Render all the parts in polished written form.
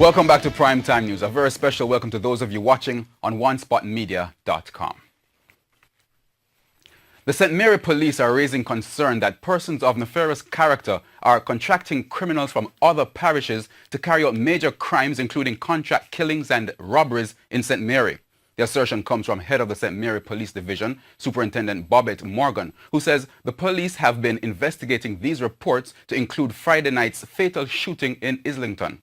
Welcome back to Primetime News. A very special welcome to those of you watching on onespotmedia.com. The St. Mary police are raising concern that persons of nefarious character are contracting criminals from other parishes to carry out major crimes, including contract killings and robberies in St. Mary. The assertion comes from head of the St. Mary Police Division, Superintendent Bobette Morgan, who says the police have been investigating these reports to include Friday night's fatal shooting in Islington.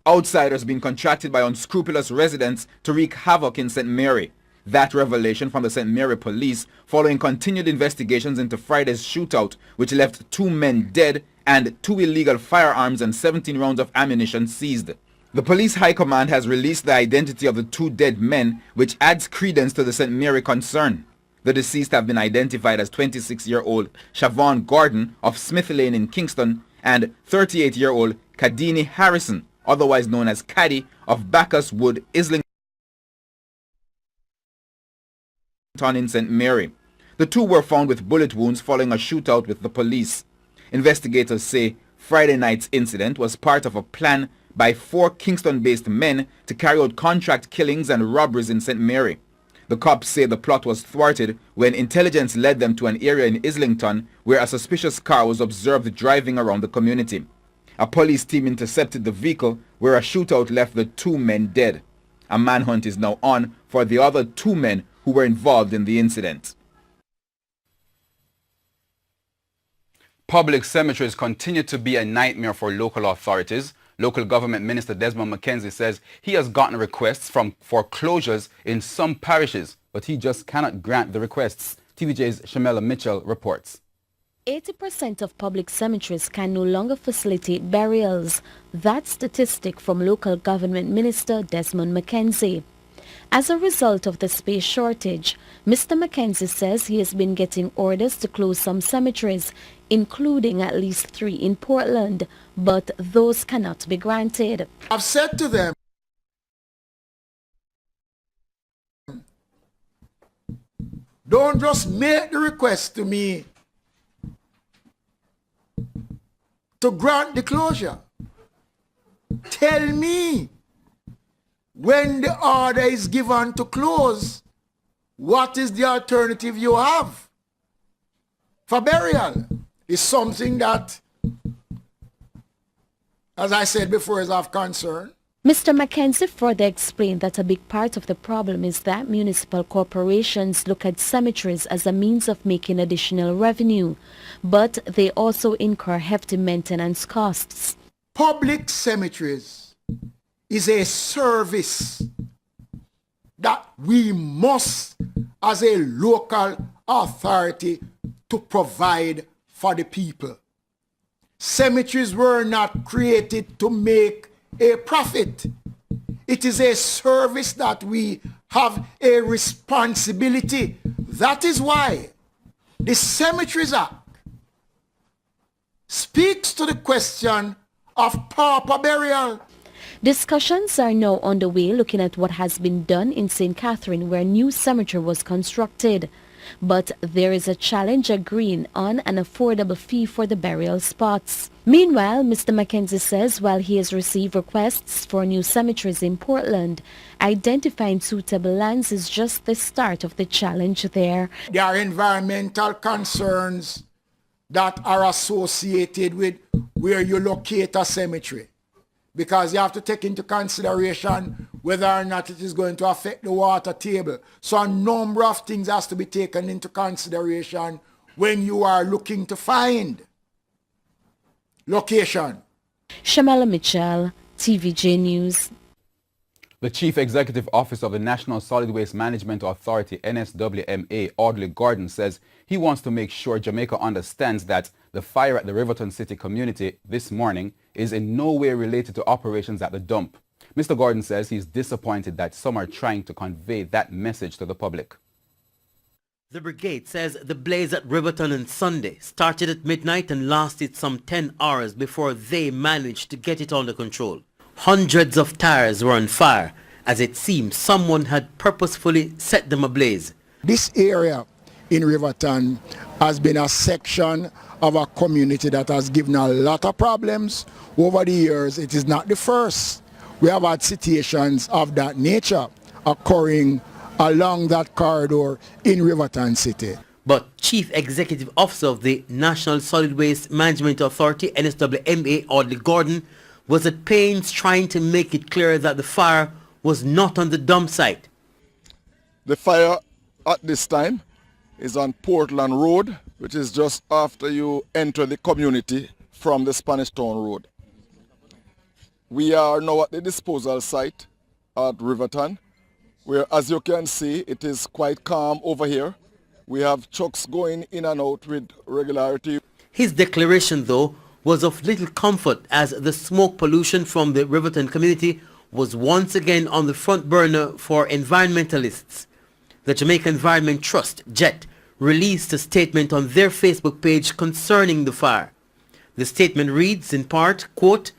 Outsiders being contracted by unscrupulous residents to wreak havoc in St. Mary. That revelation from the St. Mary police following continued investigations into Friday's shootout, which left 2 men dead and 2 illegal firearms and 17 rounds of ammunition seized. The police high command has released the identity of the 2 dead men, which adds credence to the St. Mary concern. The deceased have been identified as 26-year-old Siobhan Gordon of Smith Lane in Kingston and 38-year-old Kadini Harrison, otherwise known as Caddy, of Bacchus Wood, Islington in St. Mary. The 2 were found with bullet wounds following a shootout with the police. Investigators say Friday night's incident was part of a plan by 4 Kingston-based men to carry out contract killings and robberies in St. Mary. The cops say the plot was thwarted when intelligence led them to an area in Islington where a suspicious car was observed driving around the community. A police team intercepted the vehicle where a shootout left the 2 men dead. A manhunt is now on for the other 2 men who were involved in the incident. Public cemeteries continue to be a nightmare for local authorities. Local Government Minister Desmond McKenzie says he has gotten requests from foreclosures in some parishes, but he just cannot grant the requests. TVJ's Shamela Mitchell reports. 80% of public cemeteries can no longer facilitate burials. That statistic from Local Government Minister Desmond McKenzie. As a result of the space shortage, Mr. McKenzie says he has been getting orders to close some cemeteries, including at least 3 in Portland, but those cannot be granted. I've said to them, don't just make the request to me to grant the closure. Tell me, when the order is given to close, what is the alternative you have for burial? Is something that, as I said before, is of concern. Mr. McKenzie further explained that a big part of the problem is that municipal corporations look at cemeteries as a means of making additional revenue, but they also incur hefty maintenance costs. Public cemeteries is a service that we must, as a local authority, to provide for the people. Cemeteries were not created to make a profit. It is a service that we have a responsibility. That is why the Cemeteries Act speaks to the question of pauper burial. Discussions are now underway looking at what has been done in St. Catherine where a new cemetery was constructed. But there is a challenge agreeing on an affordable fee for the burial spots. Meanwhile, Mr. McKenzie says while he has received requests for new cemeteries in Portland, identifying suitable lands is just the start of the challenge there. There are environmental concerns that are associated with where you locate a cemetery, because you have to take into consideration whether or not it is going to affect the water table. So a number of things has to be taken into consideration when you are looking to find location. Shamala Mitchell, TVJ News. The Chief Executive Officer of the National Solid Waste Management Authority, NSWMA, Audley Gordon, says he wants to make sure Jamaica understands that the fire at the Riverton City community this morning is in no way related to operations at the dump. Mr. Gordon says he's disappointed that some are trying to convey that message to the public. The brigade says the blaze at Riverton on Sunday started at midnight and lasted some 10 hours before they managed to get it under control. Hundreds of tires were on fire, as it seems someone had purposefully set them ablaze. This area in Riverton has been a section of a community that has given a lot of problems over the years. It is not the first. We have had situations of that nature occurring along that corridor in Riverton City. But Chief Executive Officer of the National Solid Waste Management Authority, NSWMA, Audley Gordon, was at pains trying to make it clear that the fire was not on the dump site. The fire at this time is on Portland Road, which is just after you enter the community from the Spanish Town Road. We are now at the disposal site at Riverton, where, as you can see, it is quite calm over here. We have trucks going in and out with regularity. His declaration, though, was of little comfort as the smoke pollution from the Riverton community was once again on the front burner for environmentalists. The Jamaica Environment Trust, JET, released a statement on their Facebook page concerning the fire. The statement reads in part, quote,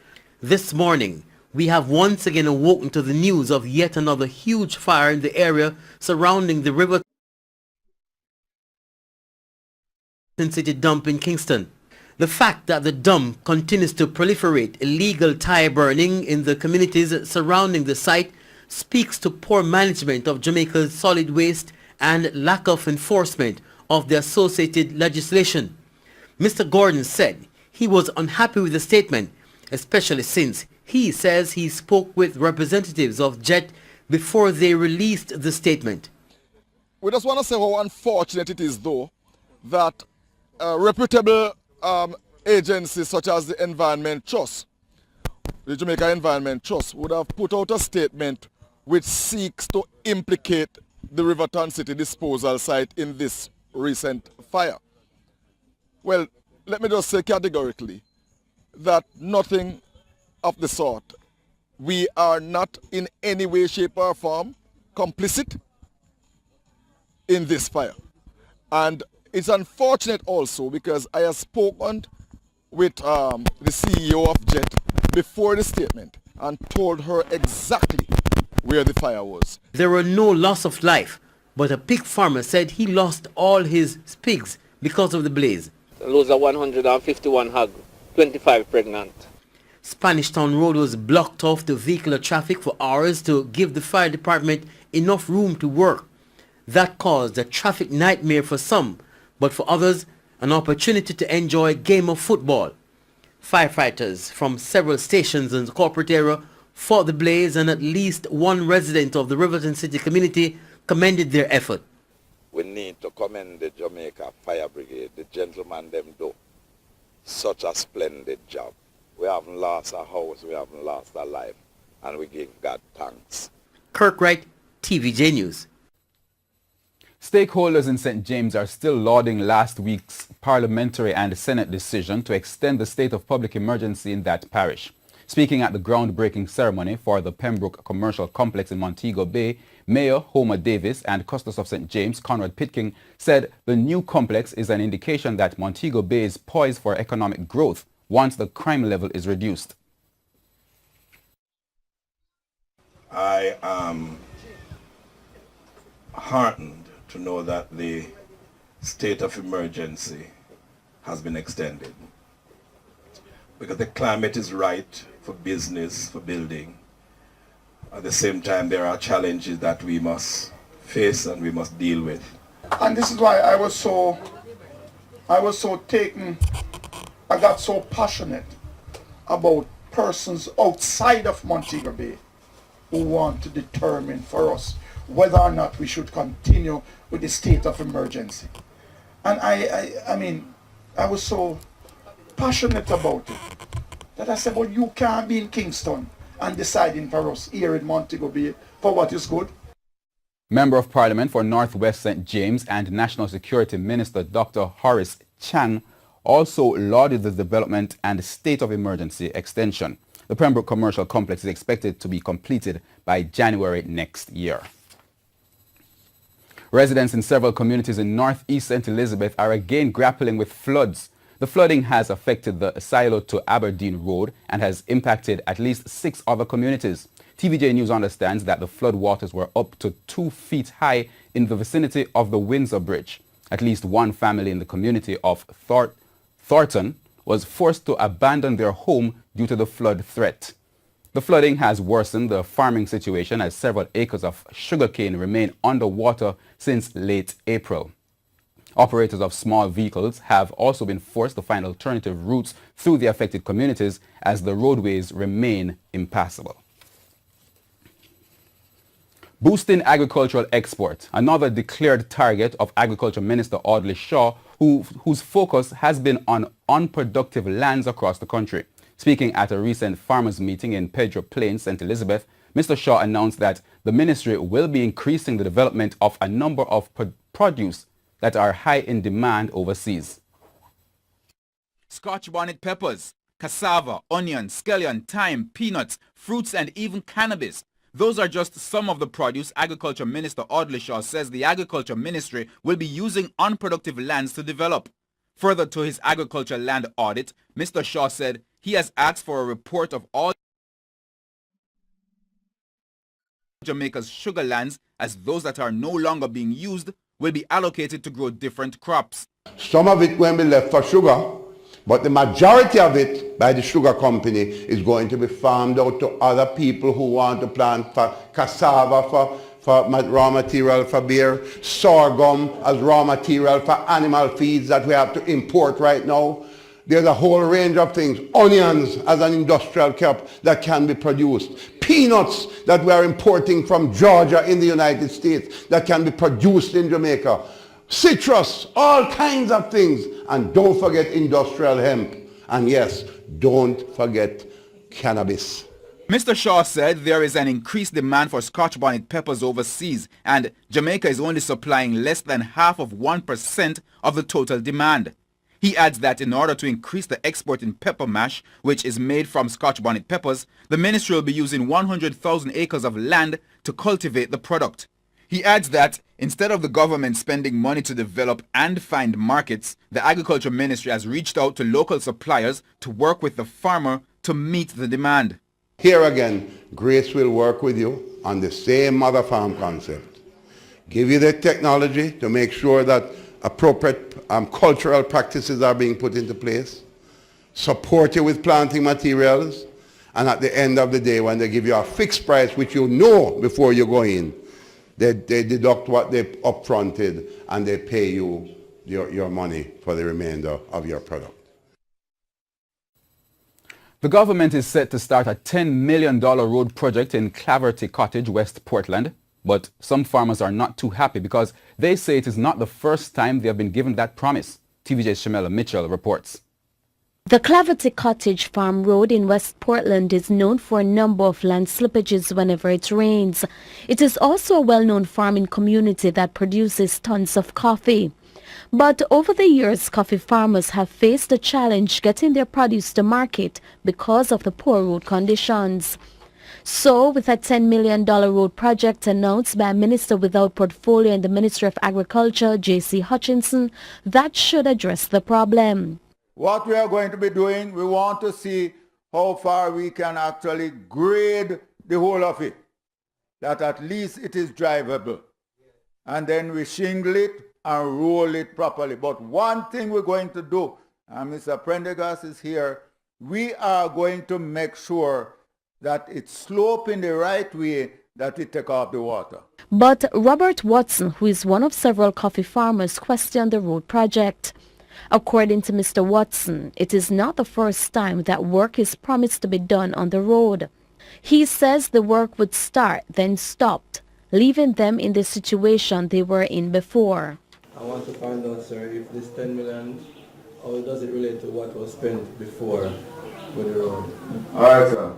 "This morning, we have once again awoken to the news of yet another huge fire in the area surrounding the Riverton City dump in Kingston. The fact that the dump continues to proliferate illegal tire burning in the communities surrounding the site speaks to poor management of Jamaica's solid waste and lack of enforcement of the associated legislation." Mr. Gordon said he was unhappy with the statement, especially since he says he spoke with representatives of JET before they released the statement. We just want to say how unfortunate it is, though, that reputable agencies such as the Environment Trust, the Jamaica Environment Trust, would have put out a statement which seeks to implicate the Riverton City disposal site in this recent fire. Well, let me just say categorically that nothing of the sort. We are not in any way, shape or form complicit in this fire. And it's unfortunate also because I have spoken with the CEO of JET before the statement and told her exactly where the fire was. There were no loss of life, but a pig farmer said he lost all his pigs because of the blaze. Lose 151 hog, 25 pregnant. Spanish Town Road was blocked off to vehicular traffic for hours to give the fire department enough room to work. That caused a traffic nightmare for some, but for others, an opportunity to enjoy a game of football. Firefighters from several stations in the corporate area fought the blaze, and at least one resident of the Riverton City community commended their effort. We need to commend the Jamaica Fire Brigade. The gentlemen them do such a splendid job. We haven't lost a house, we haven't lost a life, and we give God thanks. Kirk Wright, TVJ News. Stakeholders in St. James are still lauding last week's parliamentary and Senate decision to extend the state of public emergency in that parish. Speaking at the groundbreaking ceremony for the Pembroke Commercial Complex in Montego Bay, Mayor Homer Davis and Custos of St. James, Conrad Pitkin, said the new complex is an indication that Montego Bay is poised for economic growth once the crime level is reduced. I am heartened to know that the state of emergency has been extended, because the climate is right for business, for building. At the same time, there are challenges that we must face and we must deal with. And this is why I got so passionate about persons outside of Montego Bay who want to determine for us whether or not we should continue with the state of emergency. And I mean, I was so passionate about it that I said, well, you can't be in Kingston and deciding for us here in Montego Bay for what is good. Member of Parliament for North West St. James and National Security Minister Dr. Horace Chang also lauded the development and state of emergency extension. The Pembroke Commercial Complex is expected to be completed by January next year. Residents in several communities in northeast St. Elizabeth are again grappling with floods. The flooding has affected the Silo to Aberdeen Road and has impacted at least 6 other communities. TVJ News understands that the flood waters were up to 2 feet high in the vicinity of the Windsor Bridge. At least one family in the community of Thornton was forced to abandon their home due to the flood threat. The flooding has worsened the farming situation as several acres of sugarcane remain underwater since late April. Operators of small vehicles have also been forced to find alternative routes through the affected communities as the roadways remain impassable. Boosting agricultural export, another declared target of Agriculture Minister Audley Shaw, whose focus has been on unproductive lands across the country. Speaking at a recent farmers' meeting in Pedro Plains, St. Elizabeth, Mr. Shaw announced that the ministry will be increasing the development of a number of produce that are high in demand overseas. Scotch bonnet peppers, cassava, onion, scallion, thyme, peanuts, fruits and even cannabis. Those are just some of the produce Agriculture Minister Audley Shaw says the Agriculture Ministry will be using unproductive lands to develop. Further to his agriculture land audit, Mr. Shaw said he has asked for a report of all Jamaica's sugar lands as those that are no longer being used will be allocated to grow different crops. Some of it will be left for sugar, but the majority of it by the sugar company is going to be farmed out to other people who want to plant for cassava, for raw material for beer, sorghum as raw material for animal feeds that we have to import right now. There's a whole range of things. Onions as an industrial crop that can be produced. Peanuts that we are importing from Georgia in the United States that can be produced in Jamaica. Citrus, all kinds of things. And don't forget industrial hemp. And yes, don't forget cannabis. Mr. Shaw said there is an increased demand for Scotch bonnet peppers overseas and Jamaica is only supplying less than half of 1% of the total demand. He adds that in order to increase the export in pepper mash, which is made from Scotch bonnet peppers, the ministry will be using 100,000 acres of land to cultivate the product. He adds that instead of the government spending money to develop and find markets, the Agriculture Ministry has reached out to local suppliers to work with the farmer to meet the demand. Here again, Grace will work with you on the same mother farm concept. Give you the technology to make sure that appropriate cultural practices are being put into place, support you with planting materials, and at the end of the day, when they give you a fixed price, which you know before you go in, they deduct what they upfronted and they pay you your money for the remainder of your product. The government is set to start a $10 million road project in Claverty Cottage, West Portland. But some farmers are not too happy because they say it is not the first time they have been given that promise. TVJ's Shamela Mitchell reports. The Claverty Cottage Farm Road in West Portland is known for a number of land slippages whenever it rains. It is also a well-known farming community that produces tons of coffee. But over the years, coffee farmers have faced the challenge getting their produce to market because of the poor road conditions. So, with a $10 million road project announced by a minister without portfolio in the Ministry of Agriculture, J.C. Hutchinson, that should address the problem. What we are going to be doing, we want to see how far we can actually grade the whole of it, that at least it is drivable. And then we shingle it and roll it properly. But one thing we're going to do, and Mr. Prendergast is here, we are going to make sure that it's sloped in the right way that we take off the water. But Robert Watson, who is one of several coffee farmers, questioned the road project. According to Mr. Watson, it is not the first time that work is promised to be done on the road. He says the work would start, then stopped, leaving them in the situation they were in before. I want to find out, sir, if this 10 million, how does it relate to what was spent before with the road? All right, sir.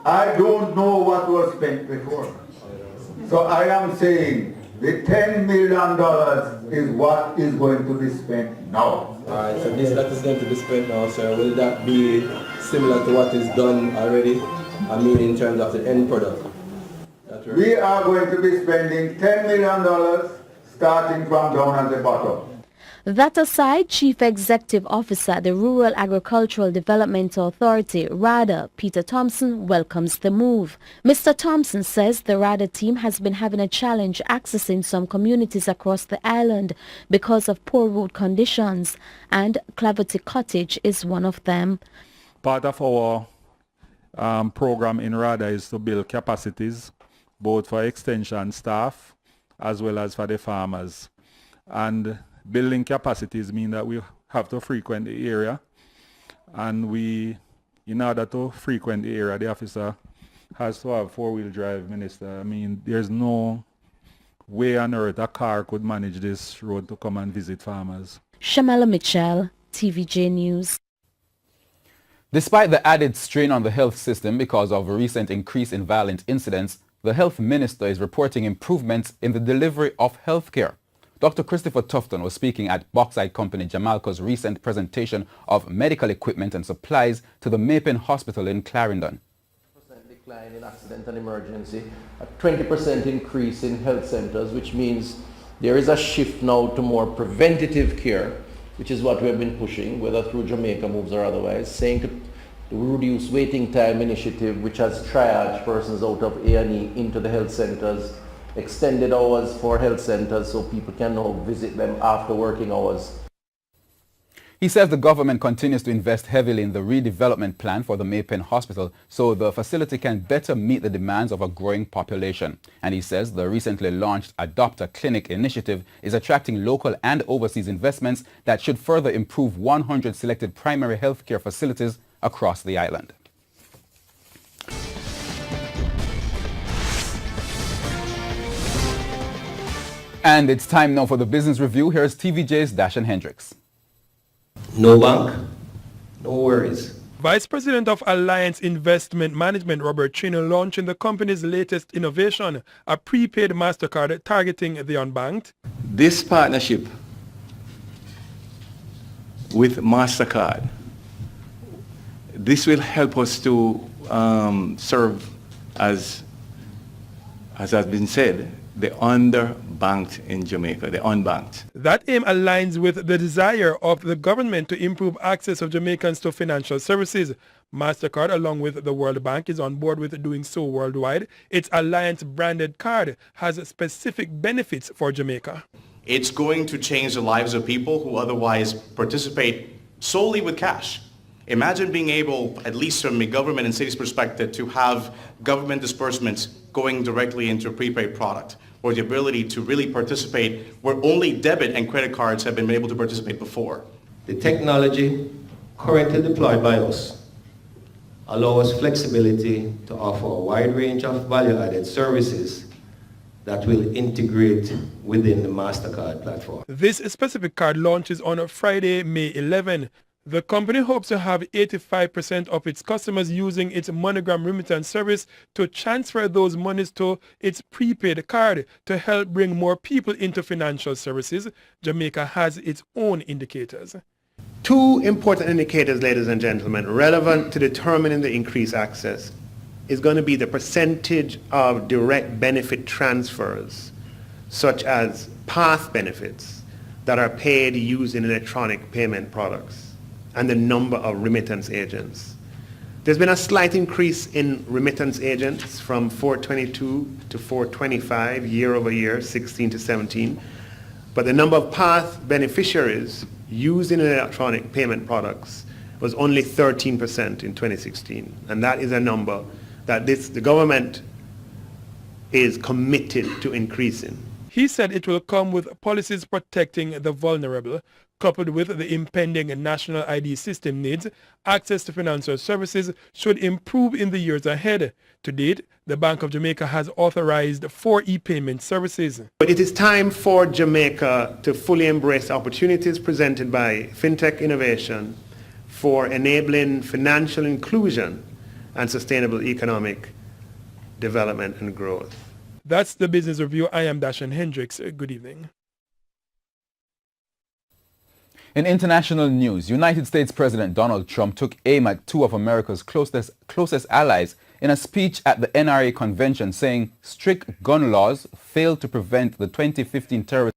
I don't know what was spent before. So I am saying the $10 million is what is going to be spent now. Alright, so this that is going to be spent now, sir. Will that be similar to what is done already? I mean in terms of the end product. We are going to be spending $10 million starting from down at the bottom. That aside, Chief Executive Officer at the Rural Agricultural Development Authority, RADA, Peter Thompson, welcomes the move. Mr. Thompson says the RADA team has been having a challenge accessing some communities across the island because of poor road conditions, and Claverty Cottage is one of them. Part of our program in RADA is to build capacities, both for extension staff as well as for the farmers. And building capacities mean that we have to frequent the area, and in order to frequent the area, the officer has to have four-wheel drive, Minister. I mean, there's no way on earth a car could manage this road to come and visit farmers. Shamala Mitchell, TVJ News. Despite the added strain on the health system because of a recent increase in violent incidents, the health minister is reporting improvements in the delivery of health care. Dr. Christopher Tufton was speaking at bauxite company Jamaica's recent presentation of medical equipment and supplies to the Mapen Hospital in Clarendon. Decline in accident and emergency, a 20% increase in health centers, which means there is a shift now to more preventative care, which is what we have been pushing, whether through Jamaica moves or otherwise, saying to reduce waiting time initiative, which has triaged persons out of A&E into the health centers, extended hours for health centers so people can now visit them after working hours. He says the government continues to invest heavily in the redevelopment plan for the Mapen Hospital so the facility can better meet the demands of a growing population. And he says the recently launched Adopt a Clinic initiative is attracting local and overseas investments that should further improve 100 selected primary health care facilities across the island. And it's time now for the business review. Here's TVJ's Dashan Hendricks. No bank, no worries. Vice President of Alliance Investment Management Robert Chino launching the company's latest innovation, a prepaid MasterCard targeting the unbanked. This partnership with MasterCard, this will help us to serve, as has been said, the underbanked in Jamaica, the unbanked. That aim aligns with the desire of the government to improve access of Jamaicans to financial services. MasterCard, along with the World Bank, is on board with doing so worldwide. Its Alliance-branded card has specific benefits for Jamaica. It's going to change the lives of people who otherwise participate solely with cash. Imagine being able, at least from a government and city's perspective, to have government disbursements going directly into a prepaid product, or the ability to really participate where only debit and credit cards have been able to participate before. The technology currently deployed by us allows us flexibility to offer a wide range of value-added services that will integrate within the MasterCard platform. This specific card launches on Friday, May 11. The company hopes to have 85% of its customers using its MoneyGram remittance service to transfer those monies to its prepaid card to help bring more people into financial services. Jamaica has its own indicators. Two important indicators, ladies and gentlemen, relevant to determining the increased access is going to be the percentage of direct benefit transfers, such as PATH benefits that are paid using electronic payment products, and the number of remittance agents. There's been a slight increase in remittance agents from 422 to 425 year over year, 16 to 17. But the number of PATH beneficiaries using electronic payment products was only 13% in 2016. And that is a number that the government is committed to increasing. He said it will come with policies protecting the vulnerable, coupled with the impending national ID system needs. Access to financial services should improve in the years ahead. To date, the Bank of Jamaica has authorized 4 e-payment services. But it is time for Jamaica to fully embrace opportunities presented by fintech innovation for enabling financial inclusion and sustainable economic development and growth. That's the business review. I am Dashan Hendricks. Good evening. In international news, United States President Donald Trump took aim at 2 of America's closest allies in a speech at the NRA convention, saying strict gun laws failed to prevent the 2015 terrorist